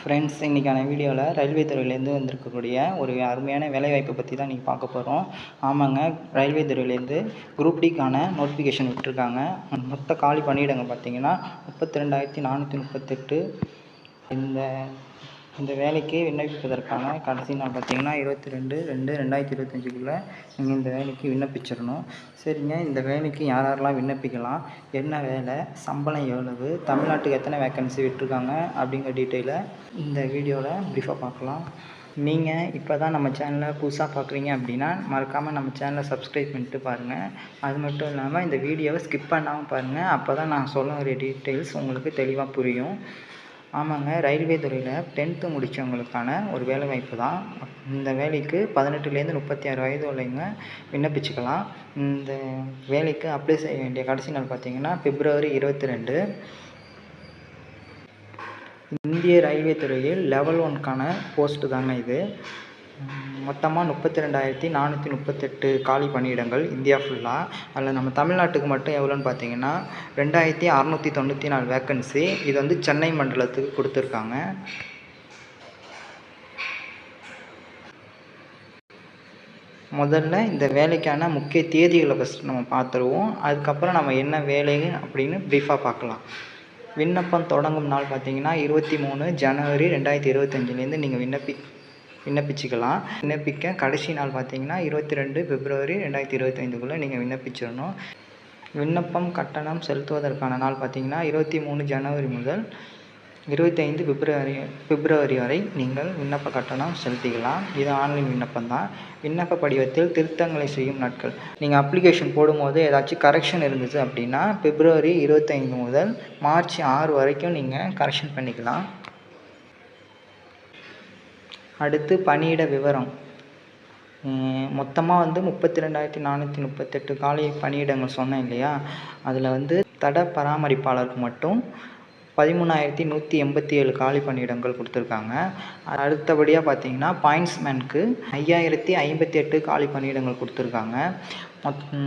Friends, இன்றைக்கான வீடியோவில் railway துறையிலேருந்து வந்திருக்கக்கூடிய ஒரு அருமையான வேலைவாய்ப்பை பற்றி தான் இன்றைக்கி பார்க்க போகிறோம். ஆமாங்க, ரயில்வே துறையிலேருந்து குரூப் டிக்கான நோட்டிஃபிகேஷன் விட்டுருக்காங்க. மொத்த காலி பணியிடங்கள் பார்த்திங்கன்னா 32,438. இந்த வேலைக்கு விண்ணப்பிப்பதற்கான கடைசி நாள் பார்த்திங்கன்னா 22/2/2025 நீங்கள் இந்த வேலைக்கு விண்ணப்பிச்சிடணும். சரிங்க, இந்த வேலைக்கு யாரெல்லாம் விண்ணப்பிக்கலாம், என்ன வேலை, சம்பளம் எவ்வளவு, தமிழ்நாட்டுக்கு எத்தனை வேக்கன்சி விட்டுருக்காங்க அப்படிங்கிற டீட்டெயிலை இந்த வீடியோவில் ப்ரீஃபாக பார்க்கலாம். நீங்கள் இப்போ தான் நம்ம சேனலை புதுசாக பார்க்குறீங்க அப்படின்னா மறக்காமல் நம்ம சேனலை சப்ஸ்கிரைப் பண்ணிட்டு பாருங்கள். அது மட்டும் இல்லாமல் இந்த வீடியோவை ஸ்கிப் பண்ணாமல் பாருங்கள். அப்போ தான் நான் சொல்ல வர டீட்டெயில்ஸ் உங்களுக்கு தெளிவாக புரியும். ஆமாங்க, ரயில்வே துறையில் 10th முடித்தவங்களுக்கான ஒரு வேலைவாய்ப்பு தான். இந்த வேலைக்கு 18லேருந்து 36 வயது உள்ளவங்க விண்ணப்பிச்சுக்கலாம். இந்த வேலைக்கு அப்ளை செய்ய வேண்டிய கடைசி நாள் பார்த்திங்கன்னா February 22. இந்திய ரயில்வே துறையில் லெவல் 1க்கான போஸ்ட்டு தாங்க இது. மொத்தமாக 32,438 காலி பணியிடங்கள் இந்தியா ஃபுல்லாக. அதில் நம்ம தமிழ்நாட்டுக்கு மட்டும் எவ்வளோன்னு பார்த்தீங்கன்னா 2,694 வேக்கன்சி. இது வந்து சென்னை மண்டலத்துக்கு கொடுத்துருக்காங்க. முதல்ல இந்த வேலைக்கான முக்கிய தேதிகளை ஃபஸ்ட்டு நம்ம பார்த்துருவோம். அதுக்கப்புறம் நம்ம என்ன வேலை அப்படின்னு ப்ரீஃபாக பார்க்கலாம். விண்ணப்பம் தொடங்கும் நாள் பார்த்திங்கன்னா 23 ஜனவரி 2025 நீங்கள் விண்ணப்பிச்சுக்கலாம். விண்ணப்பிக்க கடைசி நாள் பார்த்திங்கன்னா 22 பிப்ரவரி 2025 நீங்கள் விண்ணப்பிச்சிடணும். விண்ணப்பம் கட்டணம் செலுத்துவதற்கான நாள் பார்த்திங்கன்னா 23 ஜனவரி முதல் 25 பிப்ரவரி வரை நீங்கள் விண்ணப்ப கட்டணம் செலுத்திக்கலாம். இது ஆன்லைன் விண்ணப்பம் தான். விண்ணப்ப படிவத்தில் திருத்தங்களை செய்யும் நாட்கள், நீங்கள் அப்ளிகேஷன் போடும்போது ஏதாச்சும் கரெக்ஷன் இருந்துச்சு அப்படின்னா February 25 முதல் March 6 வரைக்கும் நீங்கள் கரெக்ஷன் பண்ணிக்கலாம். அடுத்து பணியிட விவரம். மொத்தமாக வந்து 32,438 காலி பணியிடங்கள் சொன்னேன் இல்லையா, அதில் வந்து தட பராமரிப்பாளருக்கு மட்டும் 13,187 காலி பணியிடங்கள் கொடுத்துருக்காங்க. அடுத்தபடியாக பார்த்தீங்கன்னா பாயிண்ட்ஸ்மேனுக்கு 5,058 காலி பணியிடங்கள் கொடுத்துருக்காங்க.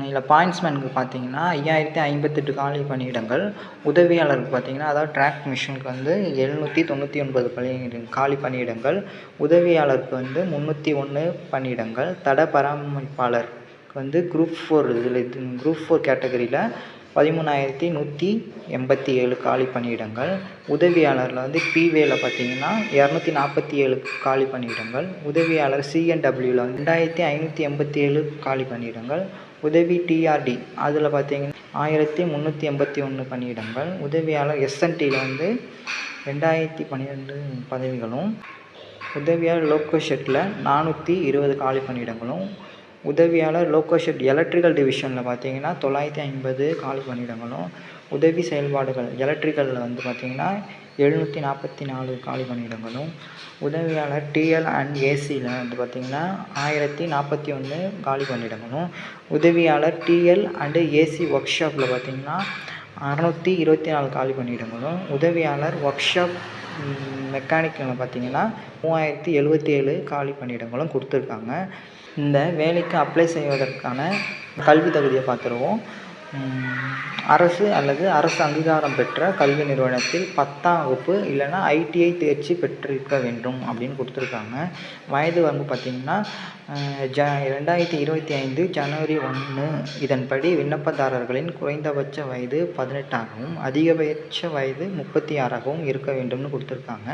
இதில் பாயிண்ட்ஸ்மேனுக்கு பார்த்தீங்கன்னா 5,058 காலி பணியிடங்கள். உதவியாளருக்கு பார்த்தீங்கன்னா, அதாவது ட்ராக் மிஷினுக்கு வந்து 799 காலி பணியிடங்கள். உதவியாளருக்கு வந்து 301 பணியிடங்கள். தட பராமரிப்பாளருக்கு வந்து குரூப் 4 கேட்டகரியில் 13,187 காலி பணியிடங்கள். உதவியாளரில் வந்து பிவேல பார்த்தீங்கன்னா 247 காலி பணியிடங்கள். உதவியாளர் சிஎன்டபிள்யூவில் வந்து 2,587 காலி பணியிடங்கள். உதவி டிஆர்டி அதில் பார்த்தீங்கன்னா 1,381 பணியிடங்கள். உதவியாளர் எஸ்என்டியில் வந்து 2,012 பதவிகளும். உதவியாளர் லோக்கோஷெட்டில் 420 காலி பணியிடங்களும். உதவியாளர் லோக்கோஷெட் எலக்ட்ரிக்கல் டிவிஷனில் பார்த்தீங்கன்னா 950 காலி பணியிடங்களும். உதவி செயல்பாடுகள் எலக்ட்ரிக்கலில் வந்து பார்த்திங்கன்னா 744 காலி பணியிடங்களும். உதவியாளர் டிஎல் அண்ட் ஏசியில் வந்து பார்த்திங்கன்னா 1,041 காலி பணியிடங்களும். உதவியாளர் டிஎல் அண்டு ஏசி ஒர்க் ஷாப்பில் பார்த்திங்கன்னா 624 காலி பணியிடங்களும். உதவியாளர் ஒர்க் ஷாப் மெக்கானிக்கில் பார்த்திங்கன்னா 3,077 காலி பணியிடங்களும் கொடுத்துருக்காங்க. இந்த வேலைக்கு அப்ளை செய்வதற்கான கல்வி தகுதியை பார்த்துருவோம். அரசு அல்லது அரசு அங்கீகாரம் பெற்ற கல்வி நிறுவனத்தில் 10ஆம் வகுப்பு இல்லைன்னா ஐடிஐ தேர்ச்சி பெற்றிருக்க வேண்டும் அப்படின்னு கொடுத்துருக்காங்க. வயது வரம்பு பார்த்திங்கன்னா 2025 ஜனவரி 1 இதன்படி விண்ணப்பதாரர்களின் குறைந்தபட்ச வயது 18 ஆகவும் அதிகபட்ச வயது 36ஆகவும் இருக்க வேண்டும்னு கொடுத்துருக்காங்க.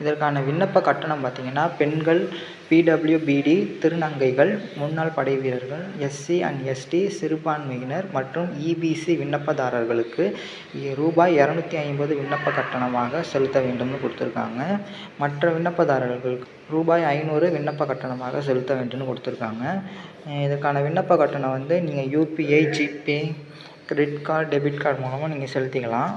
இதற்கான விண்ணப்ப கட்டணம் பார்த்திங்கன்னா பெண்கள், பிடபிள்யூபிடி திருநங்கைகள், முன்னாள் படை வீரர்கள், எஸ்சி அண்ட் எஸ்டி சிறுபான்மையினர் மற்றும் இபிசி விண்ணப்பதாரர்களுக்கு ரூபாய் 250 விண்ணப்ப கட்டணமாக செலுத்த வேண்டும்னு கொடுத்துருக்காங்க. மற்ற விண்ணப்பதாரர்களுக்கு ரூபாய் 500 விண்ணப்ப கட்டணமாக செலுத்த வேண்டும்னு கொடுத்துருக்காங்க. இதற்கான விண்ணப்ப கட்டணம் வந்து நீங்கள் UPI, GPay, credit card, debit card மூலமாக நீங்கள் செலுத்திக்கலாம்.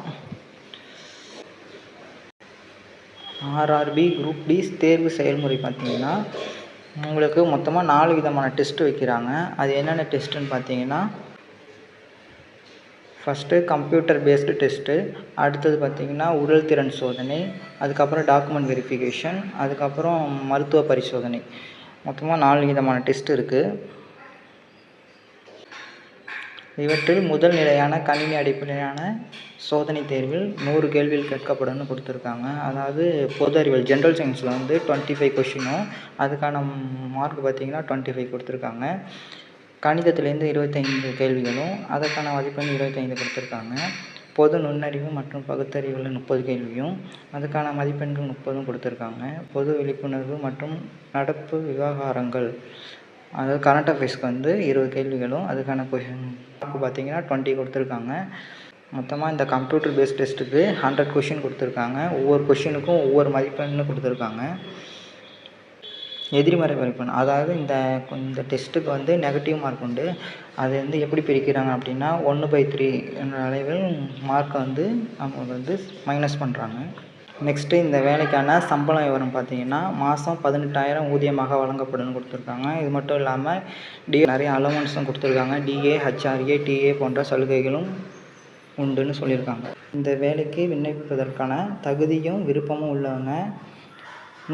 ஆர்ஆர்பி குரூப் டி தேர்வு செயல்முறை பார்த்திங்கன்னா உங்களுக்கு மொத்தமாக 4 விதமான டெஸ்ட் வைக்கிறாங்க. அது என்னென்ன டெஸ்ட்டுன்னு பார்த்தீங்கன்னா, ஃபஸ்ட்டு கம்ப்யூட்டர் பேஸ்டு டெஸ்ட்டு, அடுத்தது பார்த்திங்கன்னா உடல் திறன் சோதனை, அதுக்கப்புறம் டாக்குமெண்ட் வெரிஃபிகேஷன், அதுக்கப்புறம் மருத்துவ பரிசோதனை. மொத்தமாக 4 விதமான டெஸ்ட் இருக்குது. இவற்றில் முதல் நிலையான கணினி அடிப்படையிலான சோதனை தேர்வில் 100 கேள்விகள் கேட்கப்படும்னு கொடுத்துருக்காங்க. அதாவது பொது அறிவியல் ஜென்ரல் சயின்ஸில் வந்து 25 கொஷினும் அதுக்கான மார்க் பார்த்திங்கன்னா 25 கொடுத்துருக்காங்க. கணிதத்துலேருந்து 25 கேள்விகளும் அதற்கான மதிப்பெண் 25 கொடுத்துருக்காங்க. பொது நுண்ணறிவு மற்றும் பகுத்தறிவில் 30 கேள்வியும் அதுக்கான மதிப்பெண்கள் 30 கொடுத்துருக்காங்க. பொது விழிப்புணர்வு மற்றும் நடப்பு விவகாரங்கள் அதாவது கரண்ட் அஃபேர்ஸ்க்கு வந்து 20 கேள்விகளும் அதுக்கான கொஷின் மார்க் பார்த்திங்கன்னா 20 கொடுத்துருக்காங்க. மொத்தமாக இந்த கம்ப்யூட்டர் பேஸ்ட் டெஸ்ட்டுக்கு 100 கொஷின் கொடுத்துருக்காங்க. ஒவ்வொரு கொஷினுக்கும் ஒவ்வொரு மதிப்பெண்ணு கொடுத்துருக்காங்க. எதிர்மறை மதிப்பெண் அதாவது இந்த டெஸ்ட்டுக்கு வந்து நெகட்டிவ் மார்க் உண்டு. அது வந்து எப்படி பிரிக்கிறாங்க அப்படின்னா 1/3 என்ற அளவில் மார்க்கை வந்து அவங்க வந்து மைனஸ் பண்ணுறாங்க. நெக்ஸ்ட்டு இந்த வேலைக்கான சம்பளம் விவரம் பார்த்திங்கன்னா மாதம் 18,000 ஊதியமாக வழங்கப்படும்னு கொடுத்துருக்காங்க. இது மட்டும் இல்லாமல் நிறைய அலவன்ஸும் கொடுத்துருக்காங்க. டிஏ, ஹெச்ஆர்ஏ, டிஏ போன்ற சலுகைகளும் உண்டுன்னு சொல்லியிருக்காங்க. இந்த வேலைக்கு விண்ணப்பிப்பதற்கான தகுதியும் விருப்பமும் உள்ளவங்க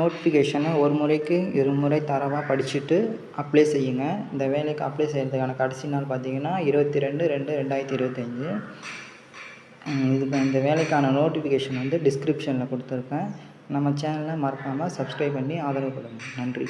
நோட்டிஃபிகேஷனை ஒரு முறைக்கு 2 முறை தரவாக படிச்சுட்டு அப்ளை செய்யுங்க. இந்த வேலைக்கு அப்ளை செய்கிறதுக்கான கடைசி நாள் பார்த்திங்கன்னா 22/2/2025. இந்த வேலைக்கான நோட்டிஃபிகேஷன் வந்து டிஸ்கிரிப்ஷனில் கொடுத்துருக்கேன். நம்ம சேனலை மறக்காமல் சப்ஸ்கிரைப் பண்ணி ஆதரவு கொடுங்க. நன்றி.